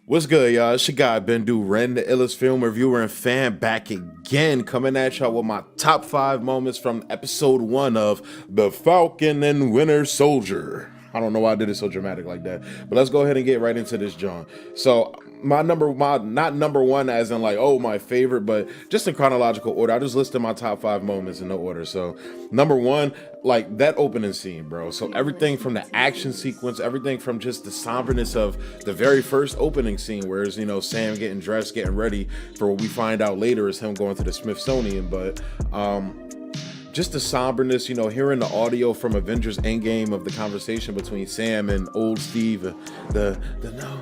What's good, y'all? It's your guy Bendu, Ren, the illest film reviewer and fan, back again, coming at y'all with my top 5 moments from episode 1 of The Falcon and Winter Soldier. I don't know why I did it so dramatic like that, but let's go ahead and get right into this, John. So my not number one as in like, oh, my favorite, but just in chronological order. I just listed my top 5 moments in no order. So number one, like that opening scene, bro. So everything from the action sequence, everything from just the somberness of the very first opening scene, where it's, Sam getting dressed, getting ready for what we find out later is him going to the Smithsonian. But just the somberness, hearing the audio from Avengers Endgame of the conversation between Sam and old Steve, the no,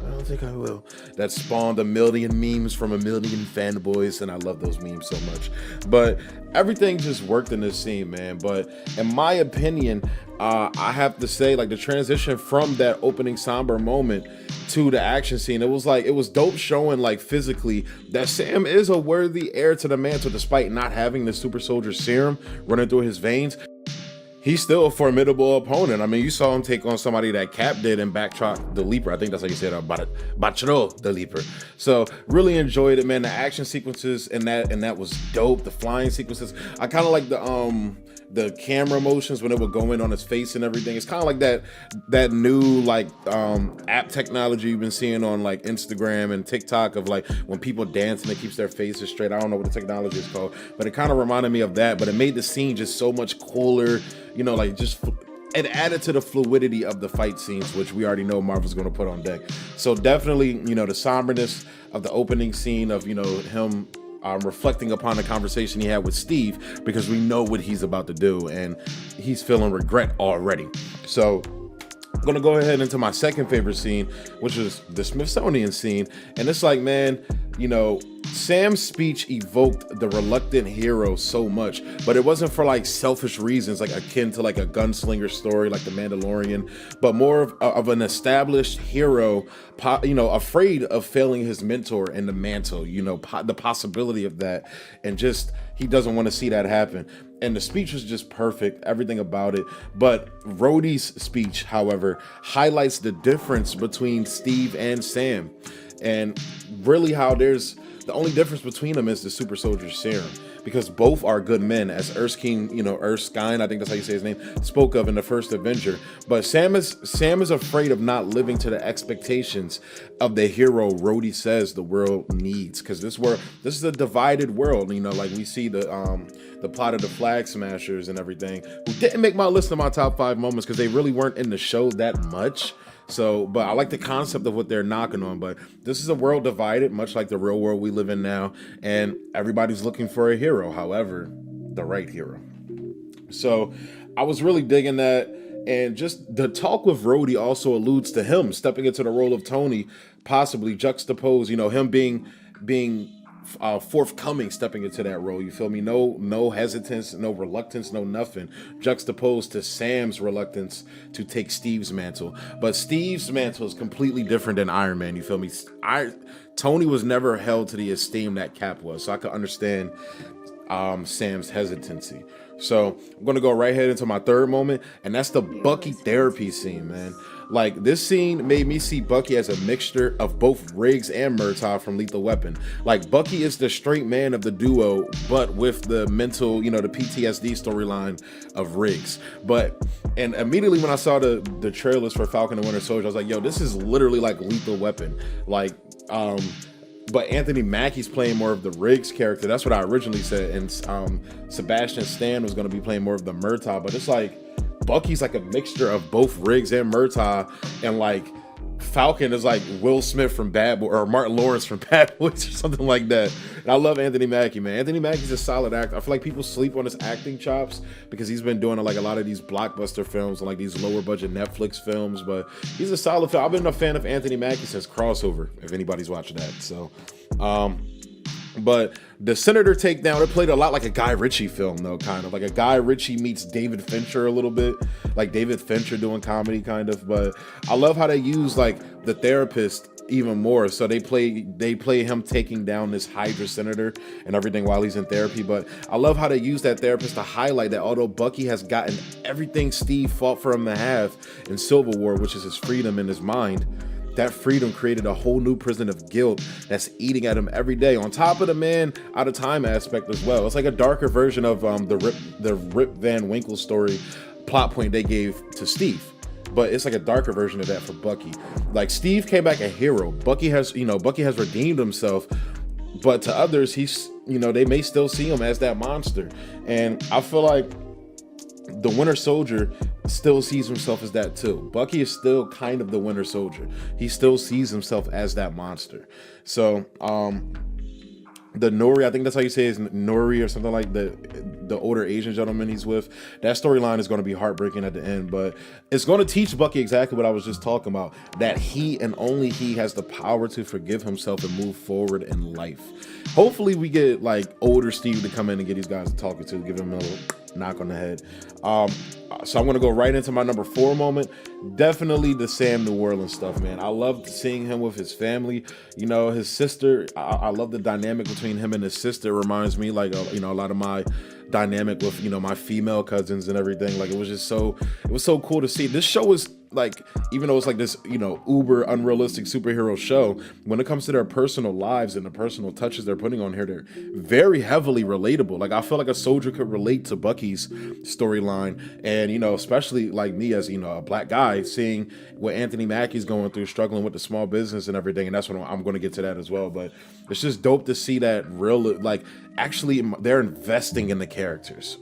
I don't think I will. That spawned a million memes from a million fanboys, and I love those memes so much. But everything just worked in this scene, man. But in my opinion, I have to say, like, the transition from that opening somber moment to the action scene, it was dope, showing like physically that Sam is a worthy heir to the mantle despite not having the super soldier serum running through his veins. He's still a formidable opponent. I mean, you saw him take on somebody that Cap did and backtrack the Leaper. I think that's how you said it, about it. Bachro the Leaper. So really enjoyed it, man. The action sequences and that was dope. The flying sequences. I kind of like the camera motions when it would go in on his face and everything. It's kind of like that new like app technology you've been seeing on like Instagram and TikTok of like when people dance and it keeps their faces straight. I don't know what the technology is called, but it kind of reminded me of that. But it made the scene just so much cooler. It added to the fluidity of the fight scenes, which we already know Marvel's going to put on deck. So definitely, the somberness of the opening scene of, him reflecting upon the conversation he had with Steve, because we know what he's about to do and he's feeling regret already. So I'm going to go ahead into my second favorite scene, which is the Smithsonian scene. And it's like, man, Sam's speech evoked the reluctant hero so much, but it wasn't for like selfish reasons, like akin to like a gunslinger story like the Mandalorian, but more of an established hero, afraid of failing his mentor and the mantle, the possibility of that, and just he doesn't want to see that happen. And the speech was just perfect, everything about it. But Rhodey's speech, however, highlights the difference between Steve and Sam, and really how the only difference between them is the super soldier serum, because both are good men, as Erskine, I think that's how you say his name, spoke of in the first Avenger. But Sam is afraid of not living to the expectations of the hero Rhodey says the world needs, because this is a divided world. Like we see the plot of the Flag Smashers and everything, who didn't make my list of my top 5 moments because they really weren't in the show that much. So, but I like the concept of what they're knocking on. But this is a world divided, much like the real world we live in now, and everybody's looking for a hero, however, the right hero. So I was really digging that. And just the talk with Rhodey also alludes to him stepping into the role of Tony, possibly juxtapose, him being forthcoming, stepping into that role. You feel me? No hesitance, no reluctance, no nothing. Juxtaposed to Sam's reluctance to take Steve's mantle. But Steve's mantle is completely different than Iron Man. You feel me? Tony was never held to the esteem that Cap was, so I could understand Sam's hesitancy. So I'm gonna go right ahead into my third moment, and that's the Bucky therapy scene, man. Like, this scene made me see Bucky as a mixture of both Riggs and Murtaugh from Lethal Weapon. Like, Bucky is the straight man of the duo, but with the mental, the PTSD storyline of Riggs. And immediately when I saw the trailers for Falcon and Winter Soldier, I was like, yo, this is literally like Lethal Weapon. But Anthony Mackie's playing more of the Riggs character. That's what I originally said. And Sebastian Stan was going to be playing more of the Murtaugh. But it's like Bucky's like a mixture of both Riggs and Murtaugh, and like Falcon is like Will Smith from Bad Boys, or Martin Lawrence from Bad Boys, or something like that. And I love Anthony Mackie, man. Anthony Mackie's a solid actor. I feel like people sleep on his acting chops because he's been doing like a lot of these blockbuster films and like these lower budget Netflix films, but he's a solid film. I've been a fan of Anthony Mackie since Crossover, if anybody's watching that. So but the Senator takedown, it played a lot like a Guy Ritchie film, though, kind of like a Guy Ritchie meets David Fincher a little bit, like David Fincher doing comedy, kind of. But I love how they use like the therapist even more. So they play him taking down this Hydra senator and everything while he's in therapy. But I love how they use that therapist to highlight that although Bucky has gotten everything Steve fought for him to have in Civil War, which is his freedom and his mind, that freedom created a whole new prison of guilt that's eating at him every day. On top of the man out of time aspect as well. It's like a darker version of the Rip Van Winkle story plot point they gave to Steve. But it's like a darker version of that for Bucky. Like Steve came back a hero. Bucky has redeemed himself, but to others, they may still see him as that monster. And I feel like the Winter Soldier still sees himself as that too. Bucky is still kind of the Winter Soldier. He still sees himself as that monster. So, the Nori, I think that's how you say it, is Nori or something, like the older Asian gentleman he's with. That storyline is going to be heartbreaking at the end, but it's going to teach Bucky exactly what I was just talking about, that he and only he has the power to forgive himself and move forward in life. Hopefully we get like older Steve to come in and get these guys talking to, give him a little knock on the head. So I'm going to go right into my number 4 moment. Definitely the Sam New Orleans stuff, man. I loved seeing him with his family. His sister, I love the dynamic between him and his sister. It reminds me like, a lot of my dynamic with, my female cousins and everything. Like it was so cool to see. This show is like, even though it's like this, uber unrealistic superhero show, when it comes to their personal lives and the personal touches they're putting on here, they're very heavily relatable. Like I feel like a soldier could relate to Bucky's storyline, and especially like me as a black guy, seeing what Anthony Mackie's going through, struggling with the small business and everything. And that's what I'm going to get to that as well. But it's just dope to see that real, like actually they're investing in the characters.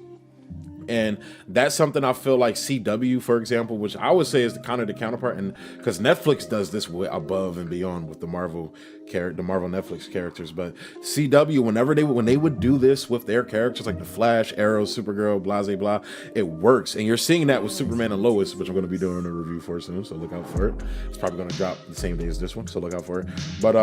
And that's something I feel like CW, for example, which I would say is kind of the counterpart, and because Netflix does this above and beyond with the Marvel Netflix characters, but CW, when they would do this with their characters like the Flash, Arrow, Supergirl, blah blah blah, it works. And you're seeing that with Superman and Lois, which I'm going to be doing a review for soon, so look out for it. It's probably going to drop the same day as this one, so look out for it. But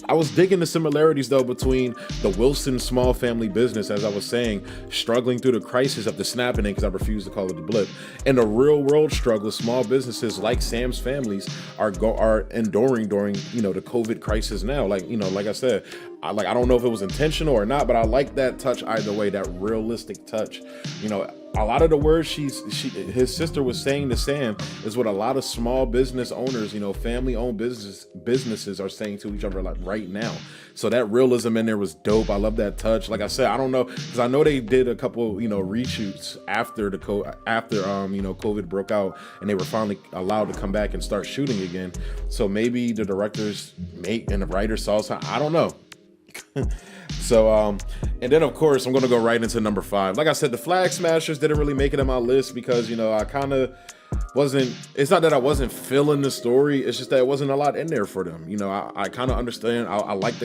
I was digging the similarities though between the Wilson small family business, as I was saying, struggling through the crisis of the snapping in, because I refuse to call it the blip, and the real world struggle small businesses like Sam's families are enduring during the COVID crisis now. Like I said, I don't know if it was intentional or not, but I like that touch either way, that realistic touch. A lot of the words his sister was saying to Sam is what a lot of small business owners, family-owned businesses are saying to each other like right now. So that realism in there was dope. I love that touch. Like I said, I don't know, because I know they did a couple, reshoots after COVID broke out, and they were finally allowed to come back and start shooting again. So maybe the directors and the writers saw something. I don't know. So, and then of course, I'm going to go right into number 5. Like I said, the Flag Smashers didn't really make it on my list because, I kind of wasn't, it's not that I wasn't feeling the story. It's just that it wasn't a lot in there for them. I kind of understand. I like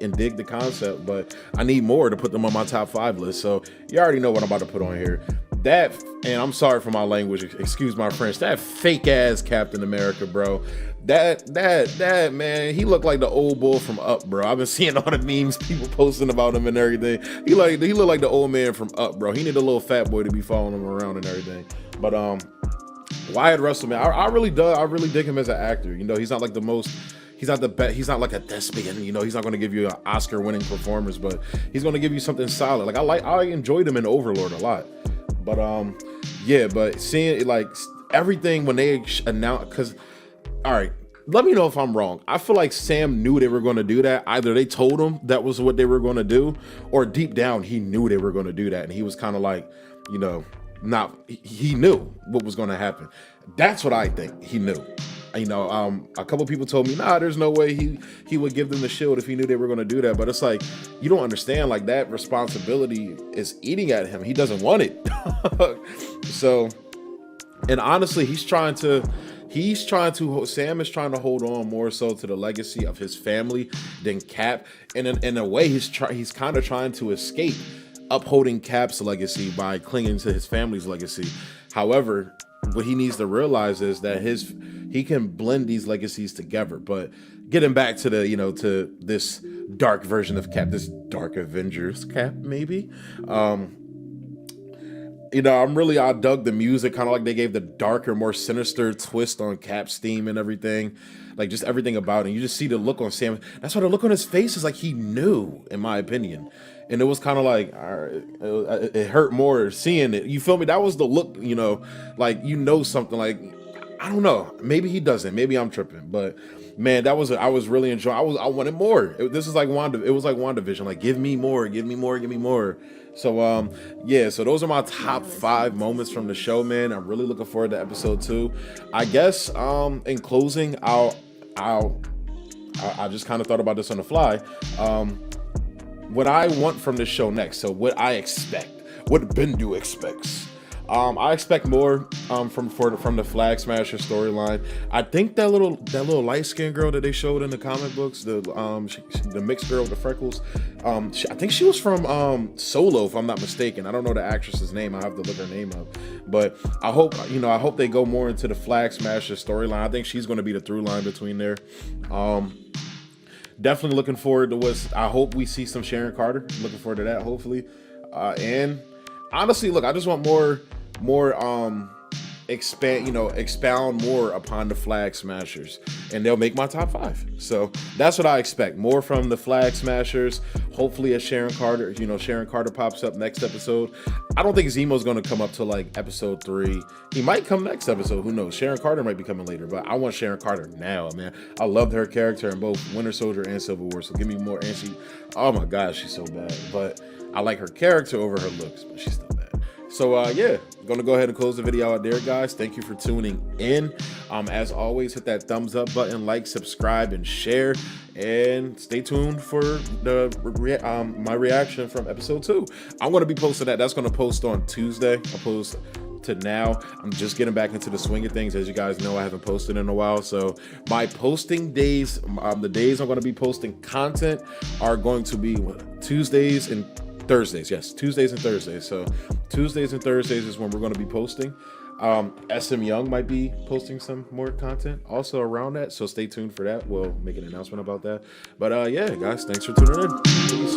and dig the concept, but I need more to put them on my top 5 list. So you already know what I'm about to put on here. That, and I'm sorry for my language, excuse my French, that fake ass Captain America, bro. That man, he looked like the old boy from Up, bro. I've been seeing all the memes, people posting about him and everything. He looked like the old man from Up, bro. He needed a little fat boy to be following him around and everything. But Wyatt Russell, man, I really dig him as an actor. He's not like the most. He's not the best. He's not like a thespian. He's not going to give you an Oscar-winning performance, but he's going to give you something solid. Like I enjoyed him in Overlord a lot. But yeah. But seeing like everything when they announced, because all right, let me know if I'm wrong. I feel like Sam knew they were going to do that. Either they told him that was what they were going to do, or deep down he knew they were going to do that, and he was kind of like, he knew what was going to happen. That's what I think. He knew. A couple people told me, there's no way he would give them the shield if he knew they were going to do that. But it's like, you don't understand, like that responsibility is eating at him. He doesn't want it. So, and honestly, Sam is trying to hold on more so to the legacy of his family than Cap. And in a way, he's kind of trying to escape upholding Cap's legacy by clinging to his family's legacy. However, what he needs to realize is that he can blend these legacies together. But getting back to to this dark version of Cap, this dark Avengers Cap, maybe. I dug the music, kind of like they gave the darker, more sinister twist on Cap's theme and everything. Like just everything about it. You just see the look on Sam. That's why the look on his face is like he knew, in my opinion. And it was kind of like, all right, it hurt more seeing it. You feel me? That was the look, like something like, I don't know. Maybe he doesn't. Maybe I'm tripping. But man, I was really enjoying. I wanted more. This is like Wanda. It was like WandaVision. Like, give me more, give me more, give me more. So yeah. So those are my top 5 moments from the show, man. I'm really looking forward to episode 2. I guess in closing, I just kind of thought about this on the fly. What I want from this show next. So what I expect, what Bendu expects. I expect more from the Flag Smasher storyline. I think that little light skinned girl that they showed in the comic books, the mixed girl with the freckles. I think she was from Solo, if I'm not mistaken. I don't know the actress's name. I have to look her name up. But I hope they go more into the Flag Smasher storyline. I think she's going to be the through line between there. Definitely looking forward to I hope we see some Sharon Carter. Looking forward to that, hopefully. And honestly, look, I just want more expound more upon the Flag Smashers, and they'll make my top 5. So that's what I expect. More from the Flag Smashers. Hopefully as Sharon Carter pops up next episode. I don't think Zemo's going to come up till like episode 3. He might come next episode. Who knows? Sharon Carter might be coming later, but I want Sharon Carter now, man. I loved her character in both Winter Soldier and Civil War. So give me more. And oh my gosh, she's so bad. But I like her character over her looks, but she's still bad. So yeah, I'm gonna go ahead and close the video out there, guys. Thank you for tuning in. As always, hit that thumbs up button, like, subscribe, and share, and stay tuned for my reaction from episode 2. I'm gonna be posting that. That's gonna post on Tuesday. I'll post to now. I'm just getting back into the swing of things. As you guys know, I haven't posted in a while. So my posting days, the days I'm gonna be posting content are going to be Tuesdays and Thursdays. Yes, Tuesdays and Thursdays. So Tuesdays and Thursdays is when we're going to be posting. SM Young might be posting some more content also around that, so stay tuned for that. We'll make an announcement about that. But yeah, guys, thanks for tuning in. Peace.